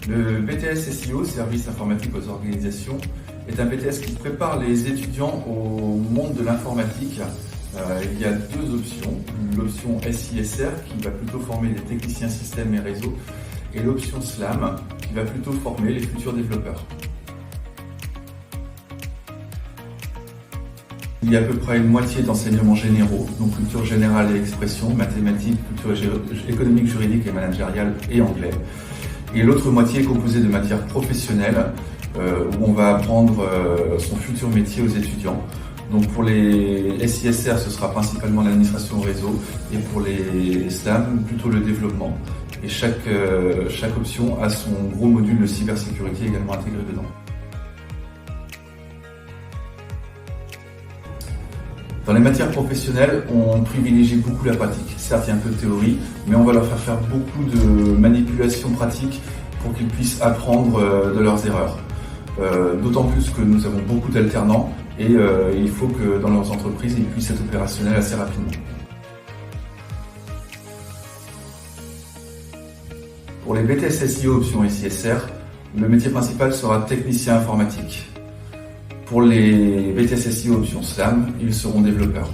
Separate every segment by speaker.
Speaker 1: Le BTS SEO, Service informatique aux organisations, est un BTS qui prépare les étudiants au monde de l'informatique. Il y a deux options. L'option SISR qui va plutôt former les techniciens systèmes et réseaux et l'option SLAM qui va plutôt former les futurs développeurs. Il y a à peu près une moitié d'enseignements généraux, donc culture générale et expression, mathématiques, culture économique, juridique et managériale et anglais. Et l'autre moitié est composée de matières professionnelles où on va apprendre son futur métier aux étudiants. Donc pour les SISR, ce sera principalement l'administration réseau et pour les SLAM, plutôt le développement. Et chaque option a son gros module de cybersécurité également intégré dedans. Dans les matières professionnelles, on privilégie beaucoup la pratique. Certes, il y a un peu de théorie, mais on va leur faire beaucoup de manipulations pratiques pour qu'ils puissent apprendre de leurs erreurs. D'autant plus que nous avons beaucoup d'alternants et il faut que dans leurs entreprises, ils puissent être opérationnels assez rapidement. Pour les BTS SEO option SISR, le métier principal sera technicien informatique. Pour les BTS SEO option SLAM, ils seront développeurs.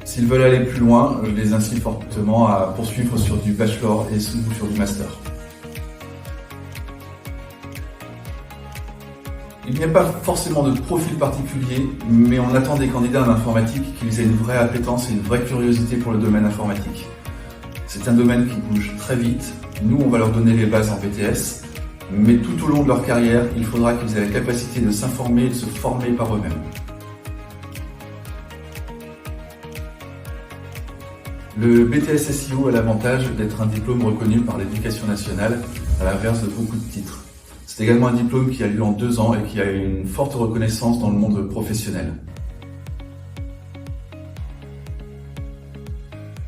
Speaker 1: S'ils veulent aller plus loin, je les incite fortement à poursuivre sur du bachelor et sur du master. Il n'y a pas forcément de profil particulier, mais on attend des candidats en informatique qu'ils aient une vraie appétence et une vraie curiosité pour le domaine informatique. C'est un domaine qui bouge très vite. Nous, on va leur donner les bases en BTS, mais tout au long de leur carrière, il faudra qu'ils aient la capacité de s'informer et de se former par eux-mêmes. Le BTS SEO a l'avantage d'être un diplôme reconnu par l'Éducation nationale, à l'inverse de beaucoup de titres. C'est également un diplôme qui a lieu en 2 ans et qui a une forte reconnaissance dans le monde professionnel.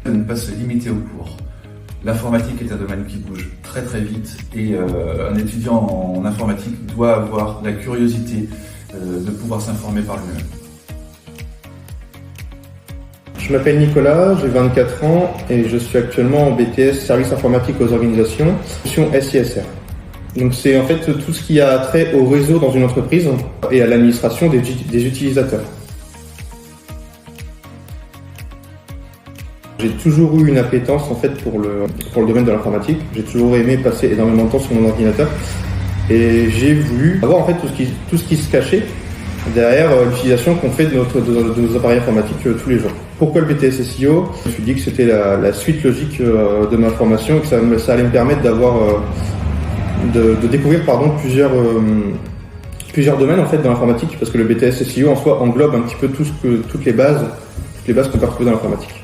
Speaker 1: Ne pas se limiter au cours. L'informatique est un domaine qui bouge très très vite et un étudiant en informatique doit avoir la curiosité de pouvoir s'informer par lui-même.
Speaker 2: Je m'appelle Nicolas, j'ai 24 ans et je suis actuellement en BTS Service informatique aux organisations, option SISR. Donc c'est en fait tout ce qui a trait au réseau dans une entreprise et à l'administration des utilisateurs. J'ai toujours eu une appétence en fait pour le domaine de l'informatique. J'ai toujours aimé passer énormément de temps sur mon ordinateur et j'ai voulu avoir en fait tout ce qui se cachait derrière l'utilisation qu'on fait de nos appareils informatiques tous les jours. Pourquoi le BTS SEO ? Je me suis dit que c'était la suite logique de ma formation et que ça allait me permettre de découvrir plusieurs domaines en fait dans l'informatique, parce que le BTS SEO en soi englobe un petit peu toutes les bases qu'on peut retrouver dans l'informatique.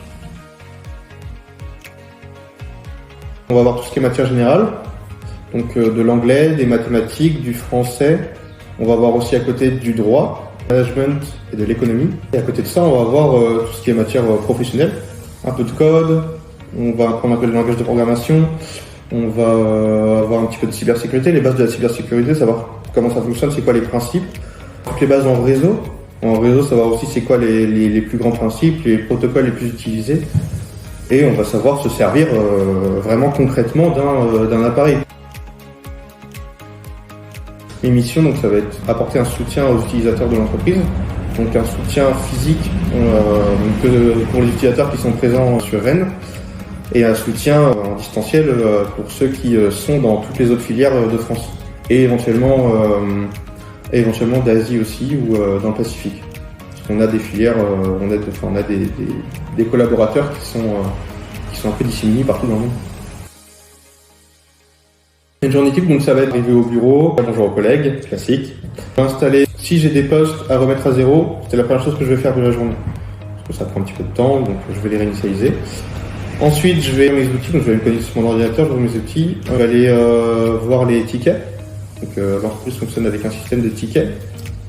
Speaker 2: On va voir tout ce qui est matière générale, donc de l'anglais, des mathématiques, du français. On va voir aussi à côté du droit, management et de l'économie. Et à côté de ça, on va voir tout ce qui est matière professionnelle, un peu de code, on va apprendre un peu de langage de programmation, on va avoir un petit peu de cybersécurité, les bases de la cybersécurité, savoir comment ça fonctionne, c'est quoi les principes. Toutes les bases en réseau. En réseau, savoir aussi c'est quoi les plus grands principes, les protocoles les plus utilisés. Et on va savoir se servir vraiment concrètement d'un appareil. Mes missions, donc, ça va être apporter un soutien aux utilisateurs de l'entreprise, donc un soutien physique pour les utilisateurs qui sont présents sur Rennes, et un soutien en distanciel pour ceux qui sont dans toutes les autres filières de France, et éventuellement d'Asie aussi ou dans le Pacifique. On a des filières, on a des collaborateurs qui sont un peu disséminés partout dans le monde. Une journée type, donc ça va être arriver au bureau, bonjour aux collègues, classique. Installer, si j'ai des postes à remettre à zéro, c'est la première chose que je vais faire de la journée. Parce que ça prend un petit peu de temps, donc je vais les réinitialiser. Ensuite, je vais mes outils, donc je vais me connecter sur mon ordinateur, je vais mes outils, je vais aller voir les tickets. Donc l'entreprise fonctionne avec un système de tickets.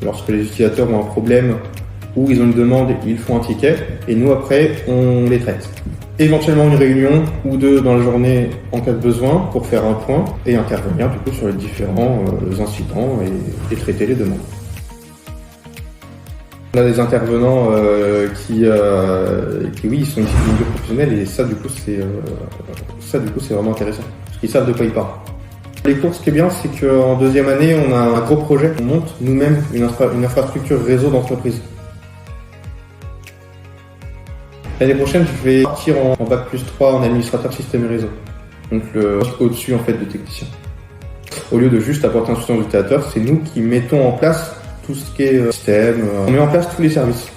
Speaker 2: Lorsque les utilisateurs ont un problème ou ils ont une demande, ils font un ticket et nous après on les traite. Éventuellement une réunion ou deux dans la journée en cas de besoin pour faire un point et intervenir du coup sur les différents incidents et traiter les demandes. On a des intervenants qui oui, ils sont issus du milieu professionnel et ça du coup c'est vraiment intéressant parce qu'ils savent de quoi ils parlent. Les cours, ce qui est bien, c'est qu'en deuxième année, on a un gros projet. On monte nous-mêmes une infrastructure réseau d'entreprise. L'année prochaine, je vais partir en bac plus 3 en administrateur système et réseau. Donc au-dessus en fait de technicien. Au lieu de juste apporter un soutien aux utilisateurs, c'est nous qui mettons en place tout ce qui est système. On met en place tous les services.